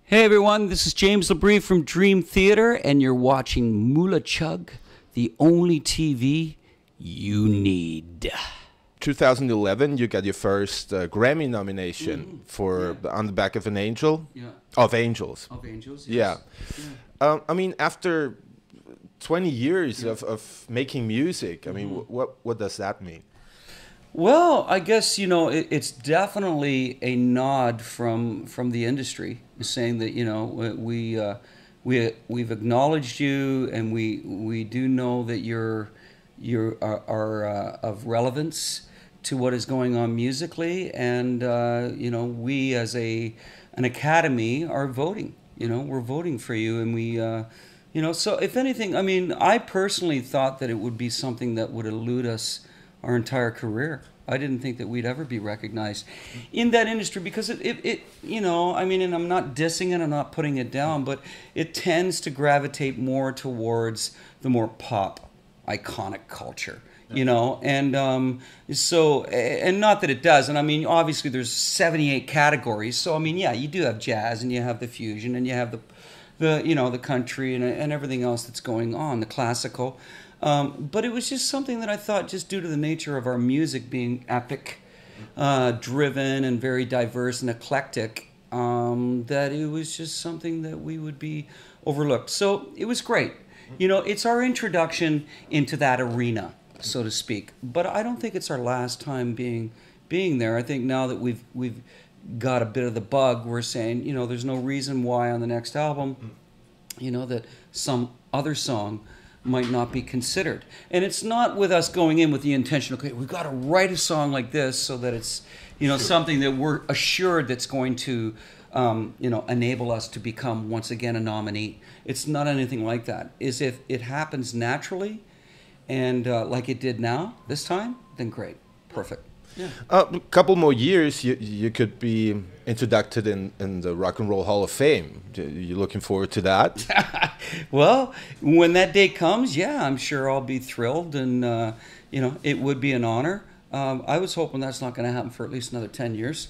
Hey everyone, this is James LaBrie from Dream Theater, and you're watching MULATSCHAG, the only TV you need. 2011, you got your first Grammy nomination for On the Back of an Angel. Yeah. Of Angels. Of Angels, yes. Yeah. I mean, after 20 years of making music, I mean, what does that mean? Well, I guess, you know, it's definitely a nod from the industry saying that, you know, we've acknowledged you, and we do know that you are of relevance to what is going on musically, and you know, we as an academy are voting. You know, we're voting for you, and we you know, so if anything, I mean, I personally thought that it would be something that would elude us our entire career. I didn't think that we'd ever be recognized in that industry because it you know, I mean, and I'm not dissing it, I'm not putting it down, but it tends to gravitate more towards the more pop, iconic culture, you know, and so, and not that it does, and I mean, obviously there's 78 categories, so I mean, yeah, you do have jazz, and you have the fusion, and you have the you know, the country, and everything else that's going on, the classical. But it was just something that I thought, just due to the nature of our music being epic, driven, and very diverse and eclectic, that it was just something that we would be overlooked. So it was great. You know, it's our introduction into that arena, so to speak. But I don't think it's our last time being there. I think now that we've got a bit of the bug, we're saying, you know, there's no reason why on the next album, you know, that some other song might not be considered. And it's not with us going in with the intention, okay, we've got to write a song like this so that it's, you know, something that we're assured that's going to, you know, enable us to become once again a nominee. It's not anything like that. Is if it happens naturally and like it did now, this time, then great, perfect. Yeah. A couple more years, you could be inducted in the Rock and Roll Hall of Fame. You looking forward to that? Well, when that day comes, yeah, I'm sure I'll be thrilled, and you know, it would be an honor. I was hoping that's not going to happen for at least another 10 years.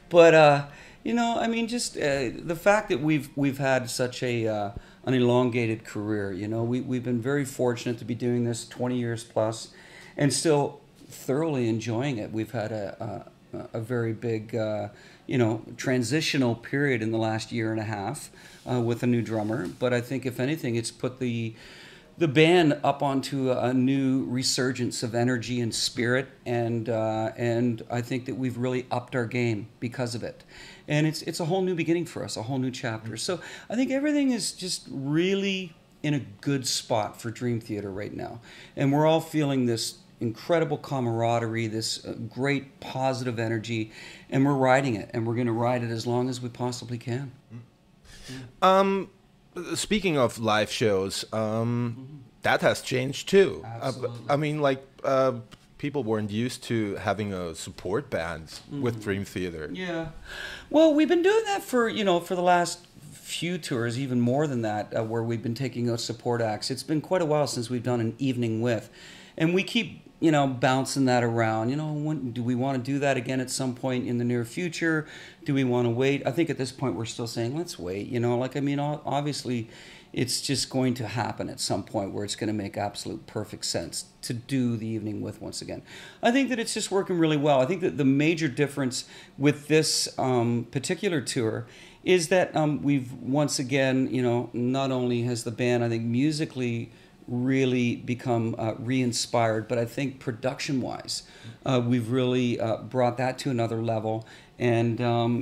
But you know, I mean, just the fact that we've had such an elongated career. You know, we've been very fortunate to be doing this 20 years plus, and still thoroughly enjoying it. We've had a very big, you know, transitional period in the last year and a half with a new drummer. But I think, if anything, it's put the band up onto a new resurgence of energy and spirit, and I think that we've really upped our game because of it. And it's a whole new beginning for us, a whole new chapter. So I think everything is just really in a good spot for Dream Theater right now, and we're all feeling this incredible camaraderie, this great positive energy, and we're riding it, and we're going to ride it as long as we possibly can. Speaking of live shows, that has changed too. I mean, like, people weren't used to having a support band with Dream Theater. Yeah. Well, we've been doing that for, you know, for the last few tours, even more than that, where we've been taking out support acts. It's been quite a while since we've done an evening with, and we keep, you know, bouncing that around. You know, do we want to do that again at some point in the near future? Do we want to wait? I think at this point we're still saying, let's wait. You know, like, I mean, obviously it's just going to happen at some point where it's going to make absolute perfect sense to do the evening with once again. I think that it's just working really well. I think that the major difference with this particular tour is that we've once again, you know, not only has the band, I think, musically really become re-inspired, but I think production-wise, we've really brought that to another level, and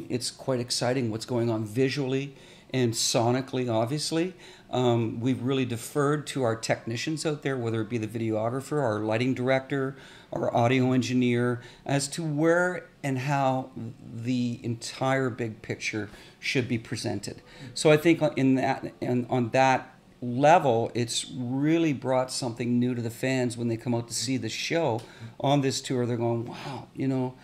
it's quite exciting what's going on visually and sonically, obviously. We've really deferred to our technicians out there, whether it be the videographer, our lighting director, our audio engineer, as to where and how the entire big picture should be presented. So I think in that, and on that level, it's really brought something new to the fans when they come out to see the show on this tour. They're going, wow, you know,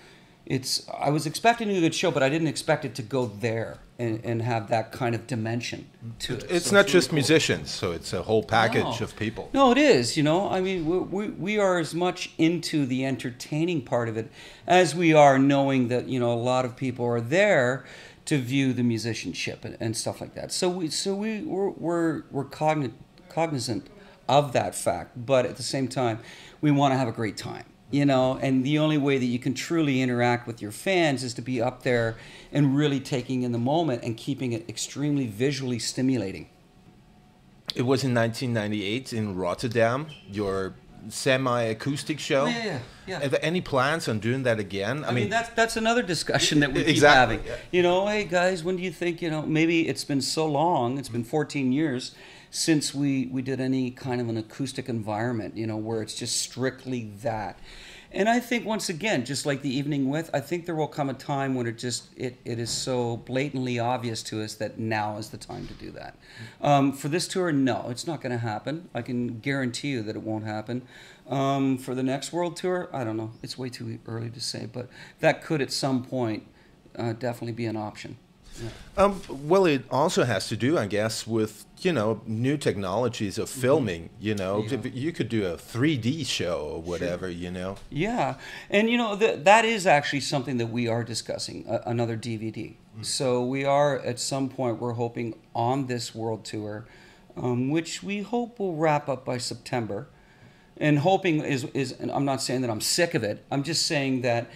I was expecting a good show, but I didn't expect it to go there and have that kind of dimension to it. It's not just musicians, so it's a whole package of people. No, it is. You know, I mean, we are as much into the entertaining part of it as we are knowing that, you know, a lot of people are there to view the musicianship and stuff like that. So we're cognizant of that fact, but at the same time, we want to have a great time, you know. And the only way that you can truly interact with your fans is to be up there and really taking in the moment and keeping it extremely visually stimulating. It was in 1998 in Rotterdam, your semi-acoustic show. Yeah. Are there any plans on doing that again? I mean that's another discussion that we keep exactly. having. You know, hey guys, when do you think, you know, maybe it's been so long, it's been 14 years since we did any kind of an acoustic environment, you know, where it's just strictly that. And I think, once again, just like the Evening With, I think there will come a time when it is so blatantly obvious to us that now is the time to do that. For this tour, no, it's not going to happen. I can guarantee you that it won't happen. For the next world tour, I don't know. It's way too early to say, but that could at some point definitely be an option. Yeah. Well, it also has to do, I guess, with, you know, new technologies of filming. You know, you could do a 3D show or whatever. Sure. You know. Yeah, and you know that is actually something that we are discussing, another DVD. So we are, at some point, we're hoping on this world tour, which we hope will wrap up by September. And hoping is, and I'm not saying that I'm sick of it. I'm just saying that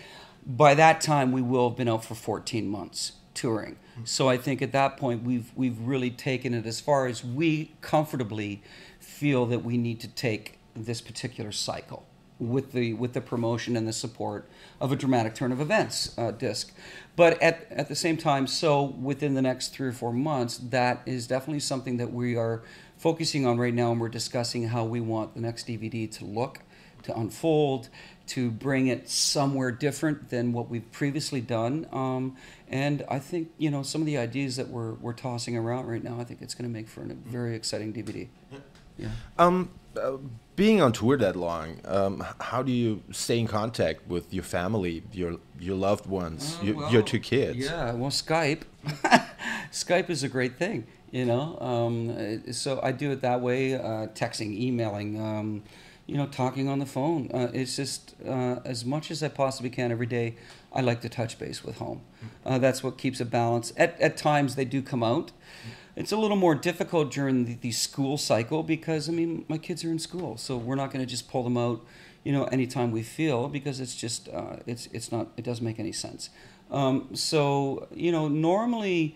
by that time we will have been out for 14 months touring. So I think at that point we've really taken it as far as we comfortably feel that we need to take this particular cycle with the promotion and the support of a Dramatic Turn of Events disc. But at the same time, so within the next 3 or 4 months, that is definitely something that we are focusing on right now, and we're discussing how we want the next DVD to look, to unfold, to bring it somewhere different than what we've previously done. And I think, you know, some of the ideas that we're tossing around right now, I think it's going to make for a very exciting DVD. Yeah. Being on tour that long, how do you stay in contact with your family, your loved ones, your 2 kids? Yeah, well, Skype. Skype is a great thing, you know. So I do it that way, texting, emailing, you know, talking on the phone. It's just as much as I possibly can every day, I like to touch base with home. That's what keeps it balanced. At times they do come out. It's a little more difficult during the school cycle because, I mean, my kids are in school, so we're not going to just pull them out, you know, anytime we feel, because it's just it's not, it doesn't make any sense. So, you know, normally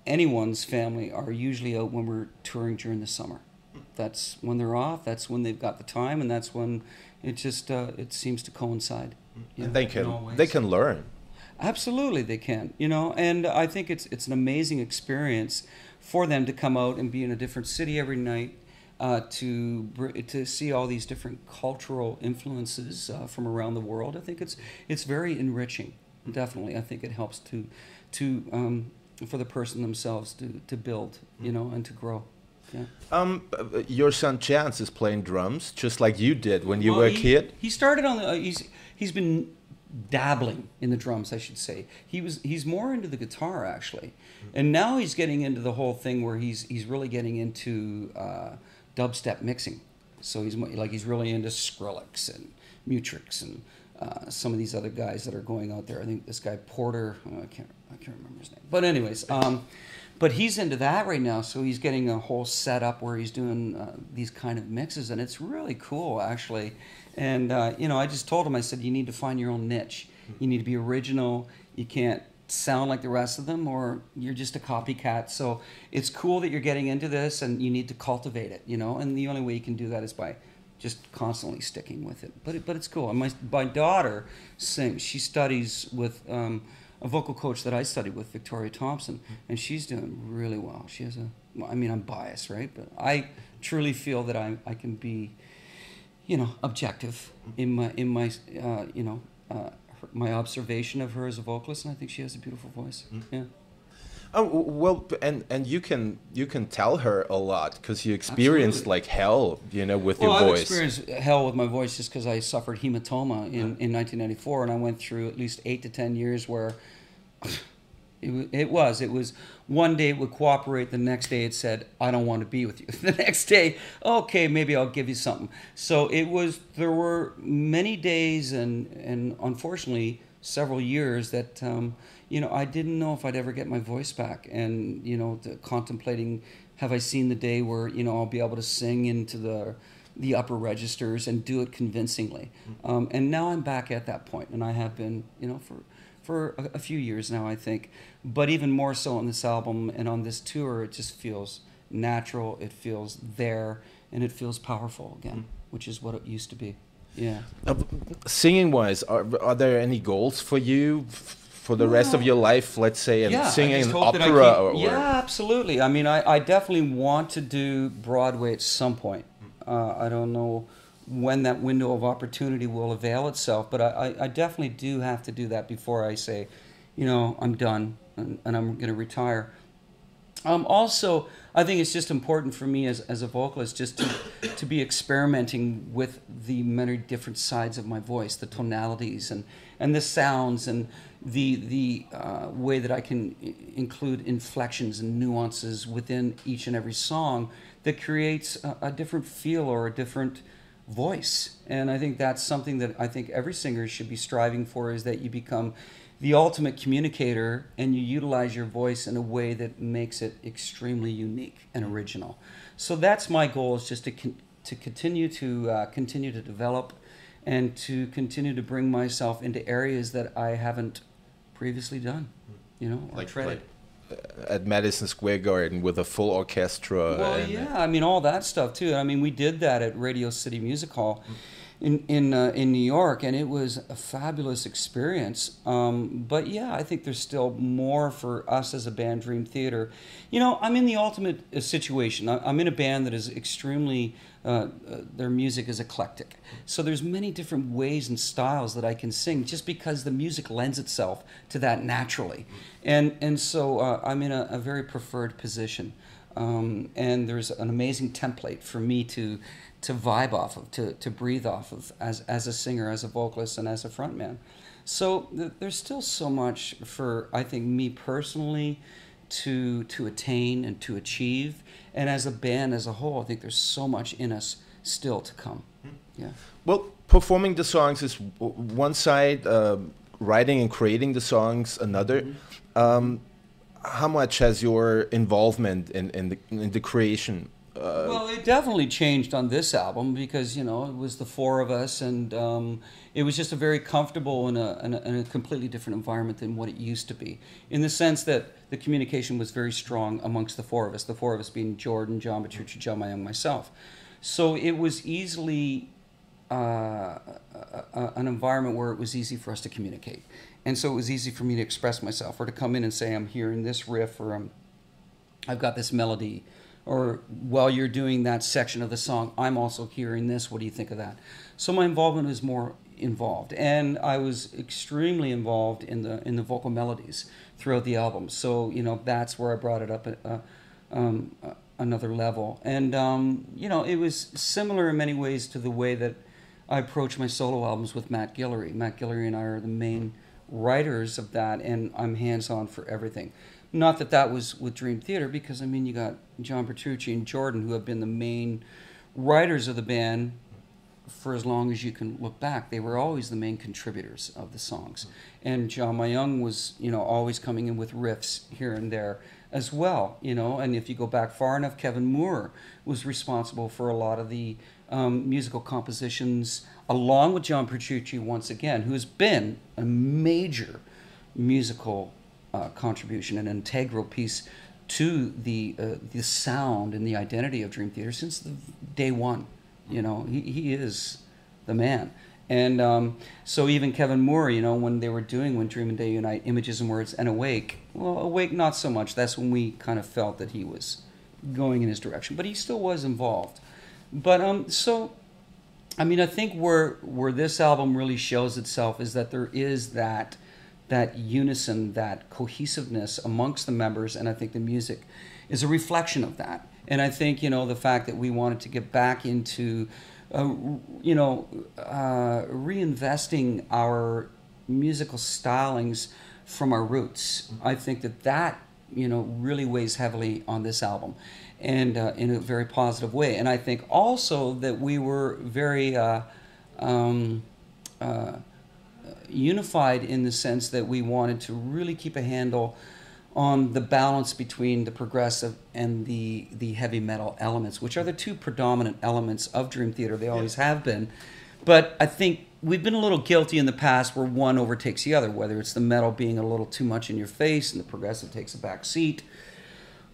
anyone's family are usually out when we're touring during the summer. That's when they're off. That's when they've got the time, and that's when it just it seems to coincide. And they can learn. Absolutely, they can. You know, and I think it's an amazing experience for them to come out and be in a different city every night, to see all these different cultural influences from around the world. I think it's very enriching. Definitely, I think it helps for the person themselves to build, you know, and to grow. Yeah. Your son Chance is playing drums, just like you did when you were a kid. He started on the. He's been dabbling in the drums, I should say. He's more into the guitar actually, and now he's getting into the whole thing where he's really getting into dubstep mixing. So he's really into Skrillex and Mutrix and some of these other guys that are going out there. I think this guy Porter, I can't remember his name, but anyways. But he's into that right now, so he's getting a whole setup where he's doing these kind of mixes, and it's really cool, actually. And, you know, I just told him, I said, you need to find your own niche. You need to be original. You can't sound like the rest of them, or you're just a copycat. So it's cool that you're getting into this, and you need to cultivate it, you know. And the only way you can do that is by just constantly sticking with it. But it's cool. And my daughter sings. She studies with a vocal coach that I studied with, Victoria Thompson, and she's doing really well. She has I mean, I'm biased, right? But I truly feel that I can be, you know, objective in my you know, my observation of her as a vocalist, and I think she has a beautiful voice. Yeah. Oh well, and you can tell her a lot because you experienced like hell, you know, with your voice. I've experienced hell with my voice just because I suffered hematoma in 1994, and I went through at least 8 to 10 years where it was one day it would cooperate, the next day it said, I don't want to be with you. The next day, okay, maybe I'll give you something. So there were many days and unfortunately several years that you know, I didn't know if I'd ever get my voice back, and you know, contemplating, have I seen the day where, you know, I'll be able to sing into the upper registers and do it convincingly. And now I'm back at that point, and I have been, you know, for a few years now, I think. But even more so on this album and on this tour, it just feels natural, it feels there, and it feels powerful again, which is what it used to be. Yeah. Singing wise, are there any goals for you for the rest of your life, let's say, and singing an opera? Yeah, absolutely. I mean, I definitely want to do Broadway at some point. I don't know when that window of opportunity will avail itself, but I definitely do have to do that before I say, you know, I'm done and I'm going to retire. Also, I think it's just important for me as a vocalist just to be experimenting with the many different sides of my voice, the tonalities and the sounds and the way that I can include inflections and nuances within each and every song that creates a different feel or a different voice. And I think that's something that I think every singer should be striving for, is that you become the ultimate communicator and you utilize your voice in a way that makes it extremely unique and original. So that's my goal, is just to continue to develop and to continue to bring myself into areas that I haven't previously done, you know, or treaded. At Madison Square Garden with a full orchestra. Well, yeah, I mean, all that stuff too. I mean, we did that at Radio City Music Hall in New York, and it was a fabulous experience. But yeah, I think there's still more for us as a band, Dream Theater. You know, I'm in the ultimate situation. I'm in a band that is extremely, their music is eclectic. So there's many different ways and styles that I can sing, just because the music lends itself to that naturally. And so I'm in a very preferred position. And there's an amazing template for me to vibe off of, to breathe off of as a singer, as a vocalist, and as a frontman. So there's still so much for, I think, me personally to attain and to achieve. And as a band as a whole, I think there's so much in us still to come. Yeah. Well, performing the songs is one side, writing and creating the songs another. How much has your involvement in the creation? Well, it definitely changed on this album, because, you know, it was the four of us, and it was just a very comfortable and a completely different environment than what it used to be, in the sense that the communication was very strong amongst the four of us being Jordan, John Petrucci, John Mayung, myself. So it was easily an environment where it was easy for us to communicate. And so it was easy for me to express myself, or to come in and say, I'm hearing this riff, or I've got this melody, or while you're doing that section of the song, I'm also hearing this, what do you think of that? So my involvement was more involved, and I was extremely involved in the vocal melodies throughout the album. So, you know, that's where I brought it up at another level. And, you know, it was similar in many ways to the way that I approach my solo albums with Matt Guillory. Matt Guillory and I are the main writers of that, and I'm hands-on for everything. Not that that was with Dream Theater, because, I mean, you got John Petrucci and Jordan, who have been the main writers of the band for as long as you can look back. They were always the main contributors of the songs. And John Mayung was, you know, always coming in with riffs here and there as well, you know. And if you go back far enough, Kevin Moore was responsible for a lot of the musical compositions, along with John Petrucci once again, who's been a major musical contribution, an integral piece to the sound and the identity of Dream Theater since day one. You know, he is the man. And so even Kevin Moore, you know, when they were doing When Dream and Day Unite, Images and Words, and Awake, well, Awake not so much. That's when we kind of felt that he was going in his direction, but he still was involved. But so, I mean, I think where this album really shows itself is that there is that unison, that cohesiveness amongst the members, and I think the music is a reflection of that. And I think, you know, the fact that we wanted to get back into, you know, reinvesting our musical stylings from our roots, I think that, you know, really weighs heavily on this album, and in a very positive way. And I think also that we were very unified in the sense that we wanted to really keep a handle on the balance between the progressive and the heavy metal elements, which are the two predominant elements of Dream Theater. They always have been. But I think we've been a little guilty in the past where one overtakes the other, whether it's the metal being a little too much in your face and the progressive takes a back seat,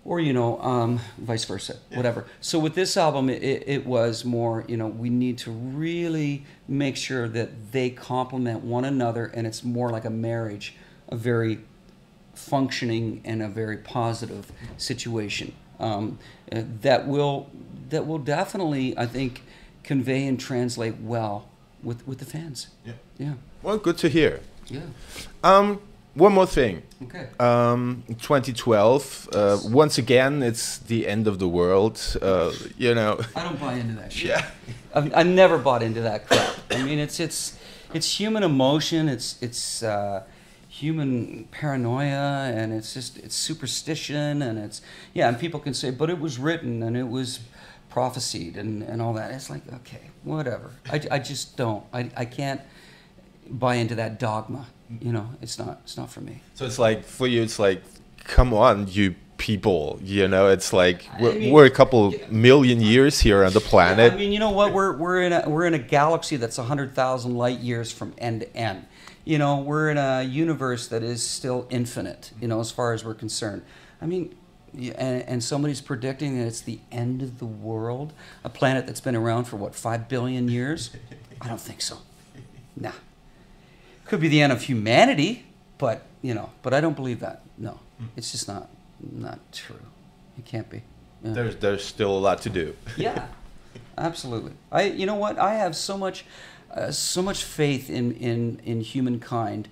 or, you know, vice versa, whatever. So with this album, it was more, you know, we need to really make sure that they complement one another, and it's more like a marriage, a very functioning and a very positive situation that will definitely, I think, convey and translate well with the fans. Yeah. Yeah. Well, good to hear. Yeah. One more thing. Okay. 2012. Once again, it's the end of the world. You know. I don't buy into that shit. Yeah. I've never bought into that crap. I mean, it's human emotion. It's human paranoia, and it's superstition, and and people can say, but it was written and it was prophesied and all that. It's like, okay, whatever. I just don't. I can't buy into that dogma. You know, it's not for me. So it's like, for you, it's like, come on, you people. You know, it's like we're a couple million years here on the planet. Yeah, I mean, you know what? We're in a galaxy that's 100,000 light years from end to end. You know, we're in a universe that is still infinite. You know, as far as we're concerned. I mean. And somebody's predicting that it's the end of the world, a planet that's been around for, what, 5 billion years? I don't think so. Nah. Could be the end of humanity, but, you know, but I don't believe that. No, it's just not true. It can't be. Yeah. There's still a lot to do. Yeah, absolutely. You know what? I have so much faith in humankind.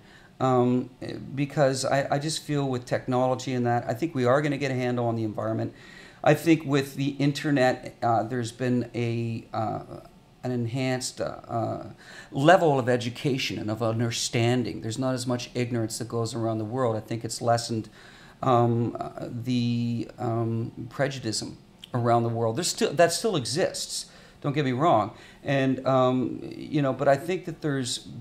Because I just feel with technology and that, I think we are going to get a handle on the environment. I think with the internet, there's been an enhanced level of education and of understanding. There's not as much ignorance that goes around the world. I think it's lessened the prejudice around the world. That still exists. Don't get me wrong. And you know, but I think that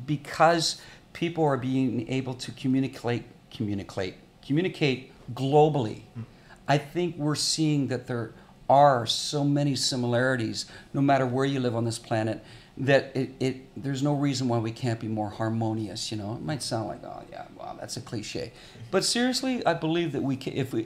because people are being able to communicate globally. I think we're seeing that there are so many similarities, no matter where you live on this planet, that there's no reason why we can't be more harmonious. You know, it might sound like, oh yeah, wow, that's a cliche, but seriously, I believe that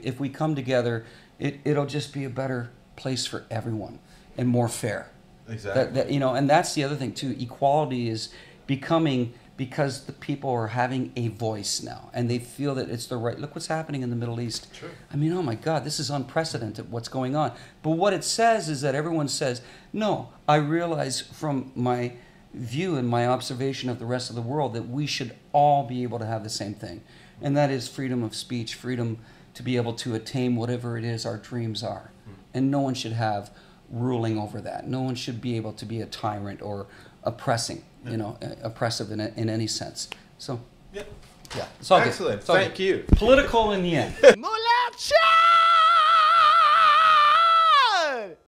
if we come together, it'll just be a better place for everyone and more fair. Exactly. You know, and that's the other thing too. Equality is becoming. Because the people are having a voice now, and they feel that it's the right. Look what's happening in the Middle East. Sure. I mean, oh my God, this is unprecedented. What's going on? But what it says is that everyone says, no. I realize from my view and my observation of the rest of the world that we should all be able to have the same thing, and that is freedom of speech, freedom to be able to attain whatever it is our dreams are, and no one should have ruling over that. No one should be able to be a tyrant or oppressing. You know, oppressive in any sense. So, yeah, it's all excellent. Good. Thank you. Political in the end. MULATSCHAG!